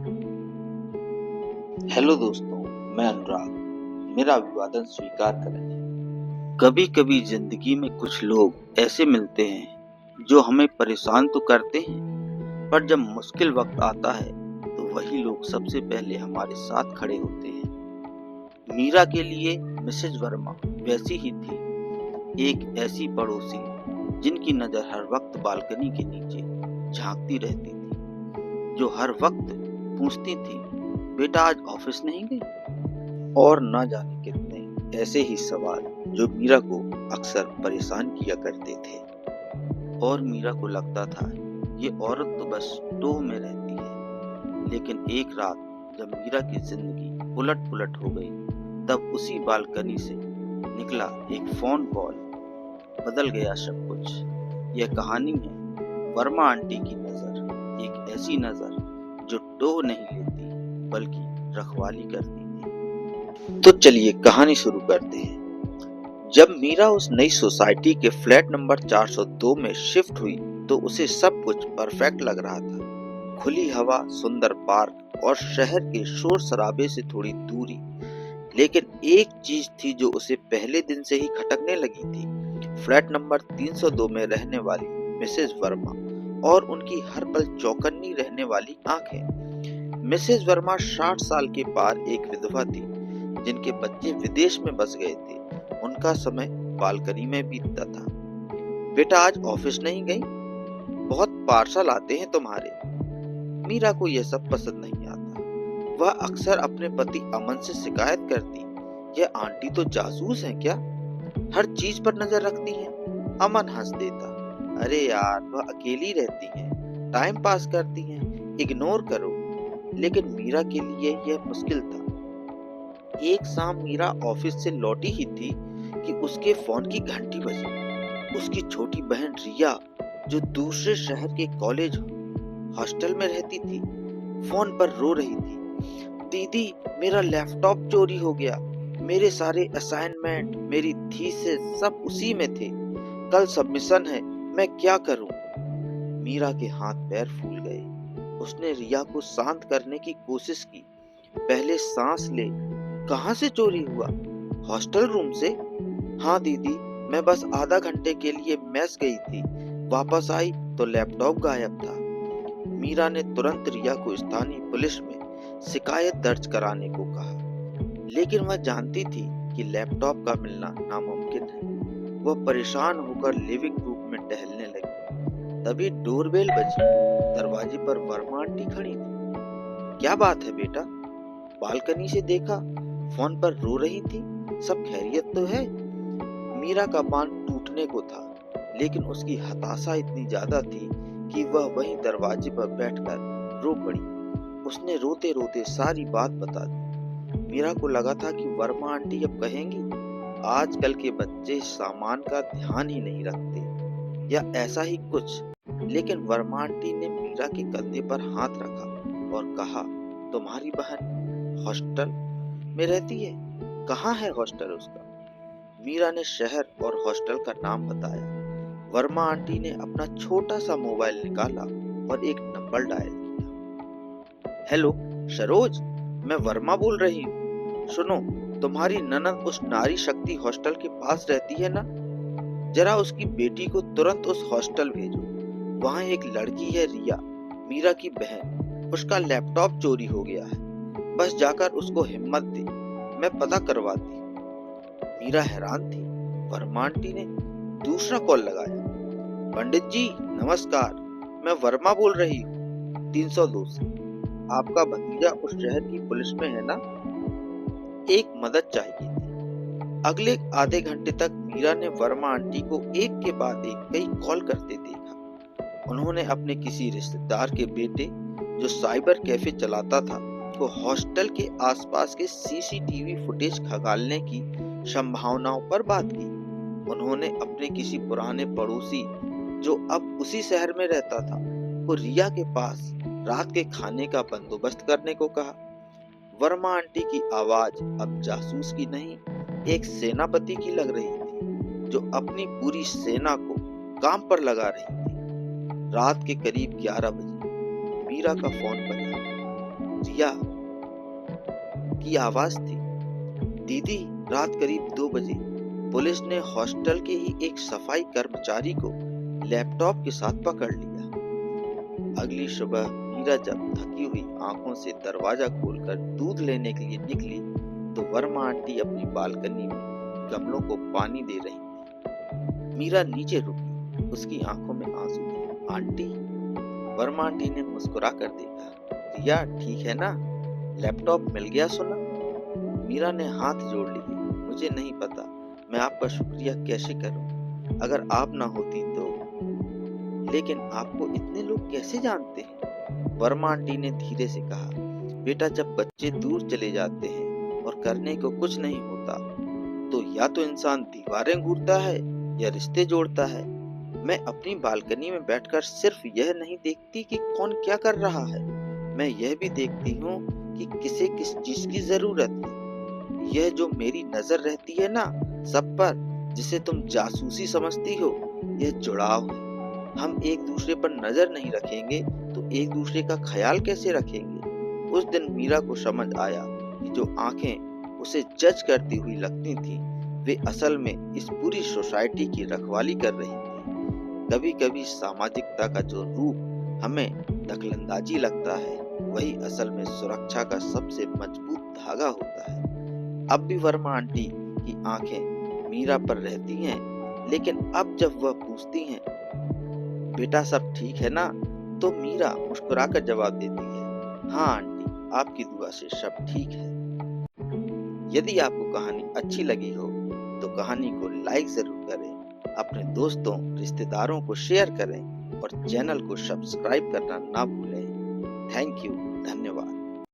Hello दोस्तों, मैं अनुराग। मेरा अभिवादन स्वीकार करें। कभी कभी जिंदगी में कुछ लोग ऐसे मिलते हैं जो हमें परेशान तो करते हैं, पर जब मुश्किल वक्त आता है तो वही लोग सबसे पहले हमारे साथ खड़े होते हैं। मीरा के लिए मिसेज वर्मा वैसी ही थी, एक ऐसी पड़ोसी जिनकी नजर हर वक्त बालकनी के नीचे झांकती रहती थी, जो हर वक्त पूछती थी, बेटा आज ऑफिस नहीं गई? और न जाने कितने ऐसे ही सवाल जो मीरा को अक्सर परेशान किया करते थे। और मीरा को लगता था ये औरत तो बस टोह में रहती है। लेकिन एक रात जब मीरा की जिंदगी उलट पुलट हो गई, तब उसी बालकनी से निकला एक फोन कॉल, बदल गया सब कुछ। यह कहानी है वर्मा आंटी की नजर, एक ऐसी नजर जो टोह नहीं लेती बल्कि रखवाली करती थी। तो चलिए कहानी शुरू करते हैं। जब मीरा उस नई सोसाइटी के फ्लैट नंबर 402 में शिफ्ट हुई तो उसे सब कुछ परफेक्ट लग रहा था। खुली हवा, सुंदर पार्क और शहर के शोर शराबे से थोड़ी दूरी। लेकिन एक चीज थी जो उसे पहले दिन से ही खटकने लगी थी। फ्लैट नंबर 302 में रहने वाली मिसेज वर्मा और उनकी हर पल चौकन्नी रहने वाली आंखें। मिसेज वर्मा 60 साल के पार एक विधवा थी, जिनके बच्चे विदेश में बस गए थे। उनका समय बालकनी में बीतता था। बेटा आज ऑफिस नहीं गई? बहुत पार्सल आते हैं तुम्हारे। मीरा को यह सब पसंद नहीं आता। वह अक्सर अपने पति अमन से शिकायत करती, यह आंटी तो जासूस है क्या, हर चीज पर नजर रखती है। अमन हंस देता, अरे यार वह अकेली रहती हैं, टाइम पास करती हैं, इग्नोर करो। लेकिन मीरा के लिए यह मुश्किल था। एक शाम मीरा ऑफिस से लौटी ही थी कि उसके फोन की घंटी बजी। उसकी छोटी बहन रिया, जो दूसरे शहर के कॉलेज हॉस्टल में रहती थी, फोन पर रो रही थी, दीदी मेरा लैपटॉप चोरी हो गया, मेरे सारे असाइनमेंट, मेरी थीसिस सब उसी में थे, कल सबमिशन है, मैं क्या करूं? मीरा के हाथ पैर फूल गए। उसने रिया को शांत करने की कोशिश की, पहले सांस ले, कहां से चोरी हुआ? हॉस्टल रूम से? हाँ दीदी, मैं बस आधा घंटे के लिए मेस गई थी, वापस आई तो लैपटॉप गायब था। मीरा ने तुरंत रिया को स्थानीय पुलिस में शिकायत दर्ज कराने को कहा। लेकिन वह जानती थी कि लैपटॉप का मिलना नामुमकिन है। वह परेशान होकर लिविंग रूम में टहलने लगी। तभी डोरबेल बजी। दरवाजे पर वर्मा आंटी खड़ी थी। क्या बात है बेटा? बालकनी से देखा, फोन पर रो रही थी, सब खैरियत तो है? मीरा का बांध टूटने को था, लेकिन उसकी हताशा इतनी ज्यादा थी कि वह वहीं दरवाजे पर बैठकर रो पड़ी। उसने रोते रोते सारी बात बता दी। मीरा को लगा था कि वर्मा आंटी अब कहेंगी, आजकल के बच्चे सामान का ध्यान ही नहीं रखते, या ऐसा ही कुछ। लेकिन वर्मा आंटी ने मीरा के कंधे पर हाथ रखा और कहा, तुम्हारी बहन हॉस्टल में रहती है? कहाँ है हॉस्टल उसका? मीरा ने शहर और हॉस्टल का नाम बताया। वर्मा आंटी ने अपना छोटा सा मोबाइल निकाला और एक नंबर डायल किया। हेलो सरोज, मैं वर्मा बोल रही हूँ। सुनो, तुम्हारी ननद उस नारी शक्ति हॉस्टल के पास रहती है ना? जरा उसकी बेटी को तुरंत उस हॉस्टल भेजो। वहाँ एक लड़की है रिया, मीरा की बहन, उसका लैपटॉप चोरी हो गया है। बस जाकर उसको हिम्मत दे, मैं पता करवाती। मीरा हैरान थी। वर्मा आंटी ने दूसरा कॉल लगाया। पंडित जी नमस्कार, मैं वर्मा बोल रही हूँ, 302 से। आपका भतीजा उस शहर की पुलिस में है ना? एक मदद चाहिए थी। अगले आधे घंटे तक मीरा ने वर्मा आंटी को एक के बाद एक कई कॉल करते देखा। उन्होंने अपने किसी रिश्तेदार के बेटे, जो साइबर कैफे चलाता था, को हॉस्टल के आसपास के सीसीटीवी फुटेज खंगालने की संभावनाओं पर बात की। उन्होंने अपने किसी पुराने पड़ोसी, जो अब उसी शहर में रहता था, को रिया के पास रात के खाने का बंदोबस्त करने को कहा। वर्मा आंटी की आवाज अब जासूस की नहीं, एक सेनापति की लग रही थी, जो अपनी पूरी सेना को काम पर लगा रही थी। रात के करीब 11 बजे मीरा का फोन बजा। दिया की आवाज थी। दीदी, रात करीब 2 बजे पुलिस ने हॉस्टल के ही एक सफाई कर्मचारी को लैपटॉप के साथ पकड़ लिया। अगली सुबह मीरा जब थकी हुई आंखों से दरवाजा खोलकर दूध लेने के लिए निकली तो वर्मा आंटी अपनी बालकनी में गमलों को पानी दे रही थी। मीरा नीचे रुकी, उसकी आंखों में आंसू थे। आंटी, वर्मा आंटी ने मुस्कुरा कर देखा। रिया, ठीक है ना? लैपटॉप मिल गया सुना? मीरा ने हाथ जोड़ लिए। मुझे नहीं पता मैं आपका शुक्रिया कैसे करूं। अगर आप ना होती तो। लेकिन आपको इतने लोग कैसे जानते हैं? वर्मा आंटी ने धीरे से कहा। बेटा, जब बच्चे दूर चले जाते हैं और करने को कुछ नहीं होता तो या तो इंसान दीवारें घूरता है या रिश्ते जोड़ता है। मैं अपनी बालकनी में बैठकर सिर्फ यह नहीं देखती कि कौन क्या कर रहा है, मैं यह भी देखती हूँ कि किसे किस चीज की जरूरत है। यह जो मेरी नजर रहती है ना सब पर, जिसे तुम जासूसी समझती हो, यह जुड़ाव है। हम एक दूसरे पर नजर नहीं रखेंगे तो एक दूसरे का ख्याल कैसे रखेंगे? उस दिन मीरा को समझ आया कि जो आंखें उसे जज करती हुई लगती थी वे असल में इस पूरी सोसाइटी की रखवाली कर रही थी। कभी कभी सामाजिकता का जो रूप हमें दखलंदाजी लगता है वही असल में सुरक्षा का सबसे मजबूत धागा होता है। अब भी वर्मा आंटी की आंखें मीरा पर रहती हैं, लेकिन अब जब वह पूछती हैं, बेटा सब ठीक है ना, तो मीरा मुस्कुराकर जवाब देती है, हाँ आंटी, आपकी दुआ से सब ठीक है। यदि आपको कहानी अच्छी लगी हो तो कहानी को लाइक जरूर करें, अपने दोस्तों रिश्तेदारों को शेयर करें और चैनल को सब्सक्राइब करना ना भूलें। थैंक यू, धन्यवाद।